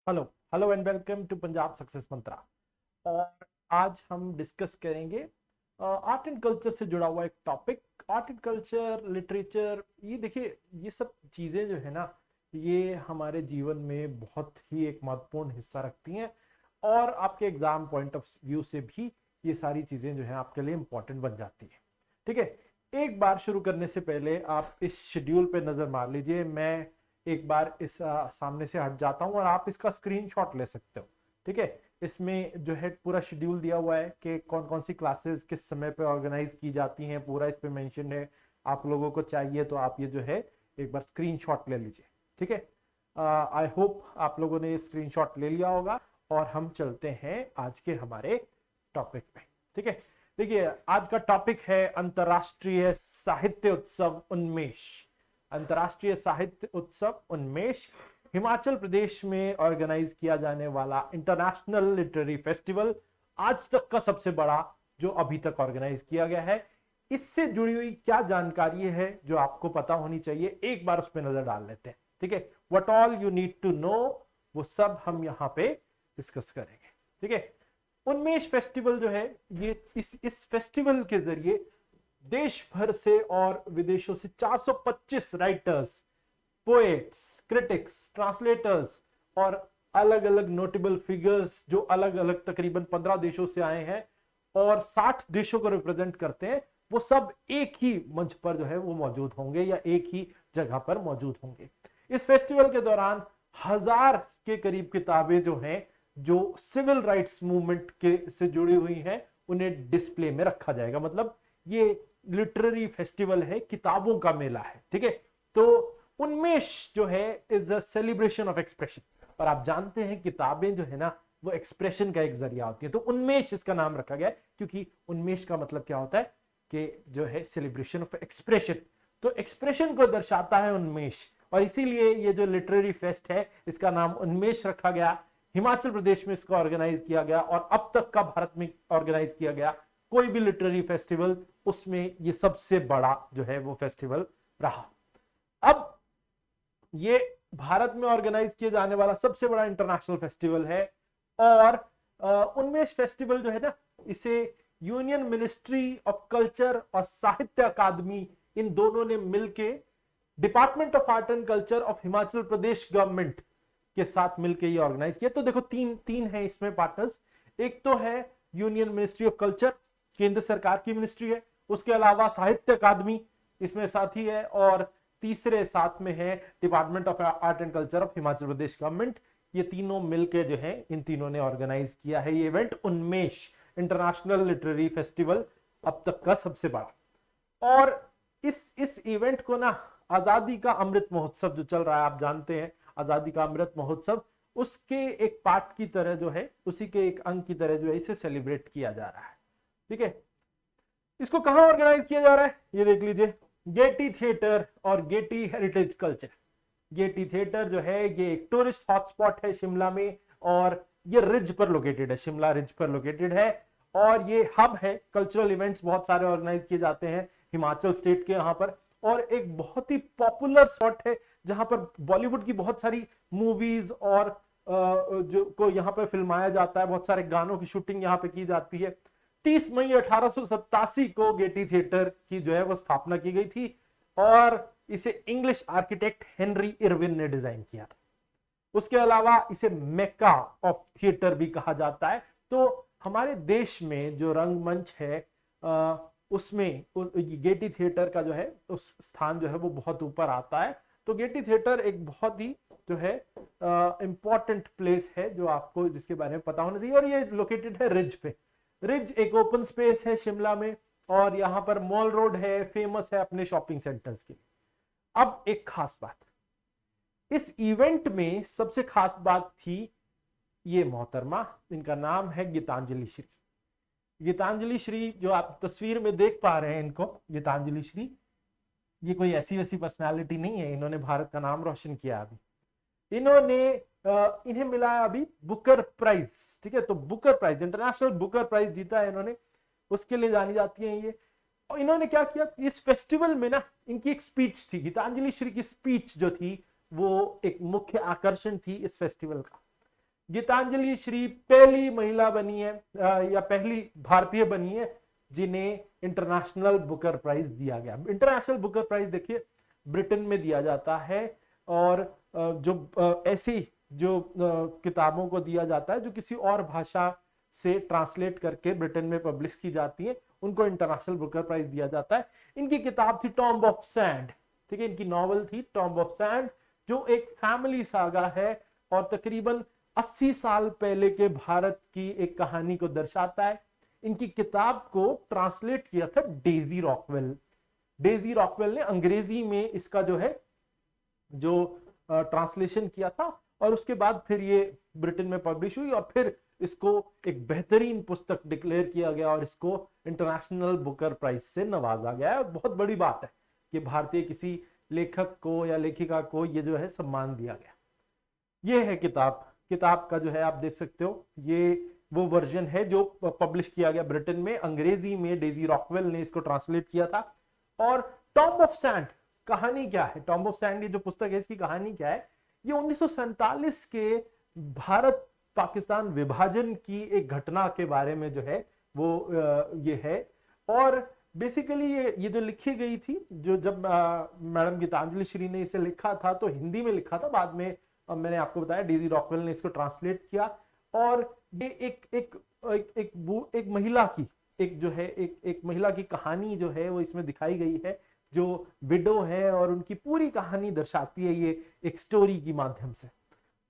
Hello hello and welcome to Punjab success mantra. और आज हम डिस्कस करेंगे आर्ट एंड कल्चर से जुड़ा हुआ एक topic. Art and culture, literature, ये देखिए, ये सब चीज़ें जो है ना, ये हमारे जीवन में बहुत ही एक महत्वपूर्ण हिस्सा रखती हैं। और आपके एग्जाम पॉइंट ऑफ व्यू से भी ये सारी चीज़ें जो है आपके लिए इंपॉर्टेंट बन जाती है। ठीक है, एक बार शुरू करने से पहले आप इस शेड्यूल पे नज़र मार लीजिए। मैं एक बार इस सामने से हट जाता हूं और आप इसका स्क्रीनशॉट ले सकते हो। ठीक है, इसमें जो है पूरा शेड्यूल दिया हुआ है कि कौन कौन सी क्लासेस किस समय पे ऑर्गेनाइज की जाती हैं, पूरा इस पे मेंशन है। आप लोगों को चाहिए तो आप ये जो है एक बार स्क्रीनशॉट ले लीजिए। ठीक है, आई होप आप लोगों ने स्क्रीनशॉट ले लिया होगा और हम चलते हैं आज के हमारे टॉपिक पे। ठीक है, देखिए आज का टॉपिक है अंतरराष्ट्रीय साहित्य उत्सव उन्मेष। अंतर्राष्ट्रीय साहित्य उत्सव उन्मेष हिमाचल प्रदेश में ऑर्गेनाइज किया जाने वाला इंटरनेशनल लिटरेरी फेस्टिवल, आज तक का सबसे बड़ा जो अभी तक ऑर्गेनाइज किया गया है। इससे जुड़ी हुई क्या जानकारी है जो आपको पता होनी चाहिए, एक बार उस पर नजर डाल लेते हैं। ठीक है, what all you need to know, वो सब हम यहाँ पे डिस्कस करेंगे। ठीक है, उन्मेष फेस्टिवल जो है, ये इस फेस्टिवल के जरिए देश भर से और विदेशों से 425 राइटर्स, पोएट्स, क्रिटिक्स, ट्रांसलेटर्स और अलग अलग नोटेबल फिगर्स जो अलग अलग तकरीबन 15 देशों से आए हैं और 60 देशों को रिप्रेजेंट करते हैं, वो सब एक ही मंच पर जो है वो मौजूद होंगे या एक ही जगह पर मौजूद होंगे। इस फेस्टिवल के दौरान 1000 के करीब किताबें जो हैं, जो सिविल राइट्स मूवमेंट के से जुड़ी हुई हैं, उन्हें डिस्प्ले में रखा जाएगा। मतलब ये लिटरेरी फेस्टिवल है, किताबों का मेला है। ठीक है, तो उन्मेष जो है is a celebration of expression. और आप जानते हैं किताबें जो है ना, वो एक्सप्रेशन का एक जरिया होती है। तो उन्मेष इसका नाम रखा गया है क्योंकि उन्मेष का मतलब क्या होता है कि जो है सेलिब्रेशन ऑफ एक्सप्रेशन। तो एक्सप्रेशन को दर्शाता है उन्मेष, और इसीलिए ये जो लिटरेरी फेस्ट है इसका नाम उन्मेष रखा गया। हिमाचल प्रदेश में इसको ऑर्गेनाइज किया गया और अब तक का भारत में ऑर्गेनाइज किया गया कोई भी लिटरेरी फेस्टिवल, उसमें ये सबसे बड़ा जो है वो फेस्टिवल रहा। अब ये भारत में ऑर्गेनाइज किए जाने वाला सबसे बड़ा इंटरनेशनल फेस्टिवल है। और उन्मेष फेस्टिवल जो है ना, इसे यूनियन मिनिस्ट्री ऑफ कल्चर और साहित्य अकादमी, इन दोनों ने मिलके department of art and culture of Himachal Pradesh government के साथ मिलकर ये ऑर्गेनाइज किया। तो देखो तीन तीन है इसमें पार्टनर्स। एक तो है यूनियन मिनिस्ट्री ऑफ कल्चर, केंद्र सरकार की मिनिस्ट्री है। उसके अलावा साहित्य अकादमी इसमें साथी है, और तीसरे साथ में है department of art and culture of Himachal Pradesh government. ये तीनों मिलकर जो है, इन तीनों ने ऑर्गेनाइज किया है ये इवेंट उन्मेष, इंटरनेशनल लिटरेरी फेस्टिवल, अब तक का सबसे बड़ा। और इस इवेंट को ना आजादी का अमृत महोत्सव जो चल रहा है, आप जानते हैं आजादी का अमृत महोत्सव, उसके एक पार्ट की तरह जो है, उसी के एक अंग की तरह जो है, इसे सेलिब्रेट किया जा रहा है। ठीक है, इसको कहां ऑर्गेनाइज किया जा रहा है ये देख लीजिए, गेटी थिएटर और Getty heritage culture. Getty theatre जो है ये एक टूरिस्ट हॉटस्पॉट है शिमला में, और ये रिज पर लोकेटेड है, शिमला रिज पर लोकेटेड है। और ये हब है, कल्चरल इवेंट्स बहुत सारे ऑर्गेनाइज किए जाते हैं हिमाचल स्टेट के यहाँ पर। और एक बहुत ही पॉपुलर स्पॉट है जहां पर बॉलीवुड की बहुत सारी मूवीज और जो को यहाँ पे फिल्माया जाता है, बहुत सारे गानों की शूटिंग यहाँ पे की जाती है। 30 मई 1887 को गेटी थिएटर की जो है वो स्थापना की गई थी, और इसे इंग्लिश आर्किटेक्ट हेनरी इरविन ने डिजाइन किया था। उसके अलावा इसे मेक्का ऑफ थिएटर भी कहा जाता है। तो हमारे देश में जो रंगमंच है, उसमें गेटी थिएटर का जो है उस स्थान जो है वो बहुत ऊपर आता है। तो गेटी थिएटर एक बहुत ही जो है इंपॉर्टेंट प्लेस है जो आपको, जिसके बारे में पता होना चाहिए। और ये लोकेटेड है रिज पे। रिज एक ओपन स्पेस है शिमला में, और यहाँ पर मॉल रोड है, फेमस है अपने शॉपिंग सेंटर्स के लिए। अब एक खास बात, इस इवेंट में सबसे खास बात थी ये मोहतरमा, इनका नाम है गीतांजलि श्री। गीतांजलि श्री जो आप तस्वीर में देख पा रहे हैं इनको, गीतांजलि श्री, ये कोई ऐसी वैसी पर्सनालिटी नहीं है, इन्होंने भारत का नाम रोशन किया अभी। इन्होंने इन्हें मिला है अभी बुकर प्राइज। ठीक है, तो Booker prize, international Booker prize जीता है इन्होंने, उसके लिए जानी जाती है ये। और इन्होंने क्या किया, इस फेस्टिवल में ना इनकी एक स्पीच थी, गीतांजलि श्री की स्पीच जो थी वो एक मुख्य आकर्षण थी इस फेस्टिवल का। गीतांजलि श्री पहली महिला बनी है या पहली भारतीय बनी है जिन्हें इंटरनेशनल बुकर प्राइज दिया गया। इंटरनेशनल बुकर प्राइज देखिए ब्रिटेन में दिया जाता है, और जो ऐसी जो किताबों को दिया जाता है जो किसी और भाषा से ट्रांसलेट करके ब्रिटेन में पब्लिश की जाती है, उनको इंटरनेशनल बुकर प्राइज दिया जाता है। इनकी किताब थी टॉम्ब ऑफ सैंड, ठीक है, इनकी नॉवल थी टॉम्ब ऑफ सैंड, जो एक फैमिली सागा है और तकरीबन 80 साल पहले के भारत की एक कहानी को दर्शाता है। इनकी किताब को ट्रांसलेट किया था डेजी रॉकवेल। डेजी रॉकवेल ने अंग्रेजी में इसका जो ट्रांसलेशन किया था, और उसके बाद फिर ये ब्रिटेन में पब्लिश हुई और फिर इसको एक बेहतरीन पुस्तक डिक्लेयर किया गया और इसको इंटरनेशनल बुकर प्राइज से नवाजा गया है। बहुत बड़ी बात है कि भारतीय किसी लेखक को या लेखिका को ये सम्मान दिया गया। ये है किताब का आप देख सकते हो, ये वो वर्जन है जो पब्लिश किया गया ब्रिटेन में अंग्रेजी में। डेजी रॉकवेल ने इसको ट्रांसलेट किया था। और टॉम्ब ऑफ सैंड कहानी क्या है? टॉम्ब ऑफ सैंड ये जो पुस्तक है इसकी कहानी क्या है? ये 1947 के भारत पाकिस्तान विभाजन की एक घटना के बारे में वो ये है। और बेसिकली ये जो लिखी गई थी, जो जब मैडम गीतांजलि श्री ने इसे लिखा था तो हिंदी में लिखा था, बाद में मैंने आपको बताया डेजी रॉकवेल ने इसको ट्रांसलेट किया। और ये एक महिला की एक महिला की कहानी वो इसमें दिखाई गई है, जो विडो है, और उनकी पूरी कहानी दर्शाती है ये एक स्टोरी की माध्यम से।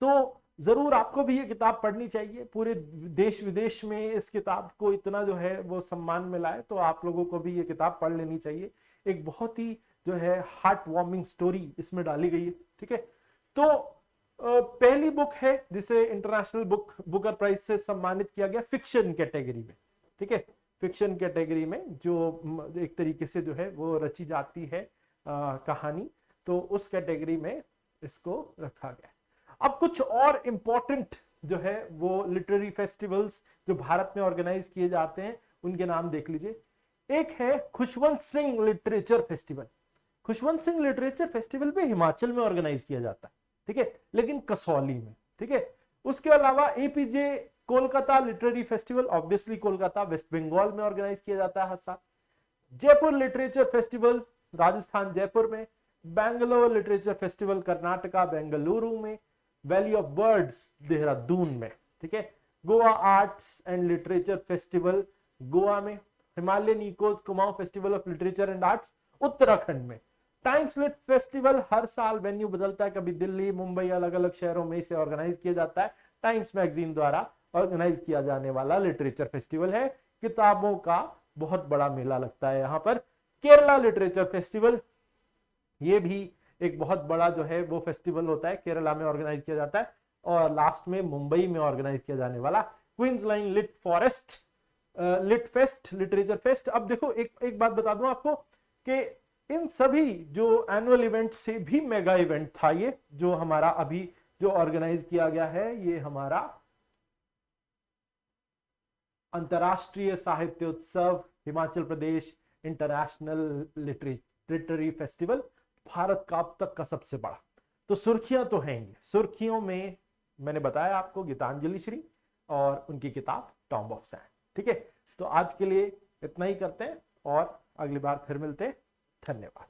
तो जरूर आपको भी ये किताब पढ़नी चाहिए। पूरे देश विदेश में इस किताब को इतना वो सम्मान मिला है, तो आप लोगों को भी ये किताब पढ़ लेनी चाहिए। एक बहुत ही हार्ट वार्मिंग स्टोरी इसमें डाली गई है, ठीक है। तो पहली बुक है जिसे इंटरनेशनल बुकर प्राइज से सम्मानित किया गया फिक्शन कैटेगरी में, ठीक है। फिक्शन कैटेगरी में जो एक तरीके से वो रची जाती है कहानी, तो उस कैटेगरी में इसको रखा गया। अब कुछ और इंपॉर्टेंट वो लिटरेरी फेस्टिवल्स जो भारत में ऑर्गेनाइज किए जाते हैं, उनके नाम देख लीजिए। एक है Khushwant Singh literature festival. Khushwant Singh literature festival भी हिमाचल में ऑर्गेनाइज किया जाता है, ठीक है, लेकिन कसौली में, ठीक है। उसके अलावा APJ Kolkata literary festival, obviously Kolkata West Bengal में ऑर्गेनाइज किया जाता है हर साल। जयपुर लिटरेचर फेस्टिवल राजस्थान जयपुर में। बैंगलोर लिटरेचर फेस्टिवल कर्नाटका बेंगलुरु में। वैली ऑफ बर्ड्स देहरादून में, ठीक है। Goa arts and literature festival Goa में। Himalayan echoes Kumaon festival of literature and arts Uttarakhand में। टाइम्स लिट फेस्टिवल हर साल वेन्यू बदलता है, कभी दिल्ली मुंबई अलग अलग शहरों में इसे ऑर्गेनाइज किया जाता है। टाइम्स मैगजीन द्वारा ऑर्गेनाइज किया जाने वाला लिटरेचर फेस्टिवल है। किताबों का बहुत बड़ा मेला लगता है यहाँ पर। केरला लिटरेचर फेस्टिवल, ये भी एक बहुत बड़ा वो फेस्टिवल होता है, केरला में ऑर्गेनाइज किया जाता है। और लास्ट में मुंबई में ऑर्गेनाइज किया जाने वाला Queensland lit forest lit fest literature fest. अब देखो एक बात बता दूं आपको कि इन सभी जो एनुअल इवेंट से भी मेगा इवेंट था ये जो हमारा अभी जो ऑर्गेनाइज किया गया है, ये हमारा अंतरराष्ट्रीय साहित्य उत्सव Himachal Pradesh international literary festival, Bharat का अब तक का सबसे बड़ा। तो सुर्खियां तो हैं, सुर्खियों में मैंने बताया आपको गीतांजलि श्री और उनकी किताब टॉम्ब ऑफ सैंड, ठीक है। तो आज के लिए इतना ही करते हैं और अगली बार फिर मिलते हैं। धन्यवाद।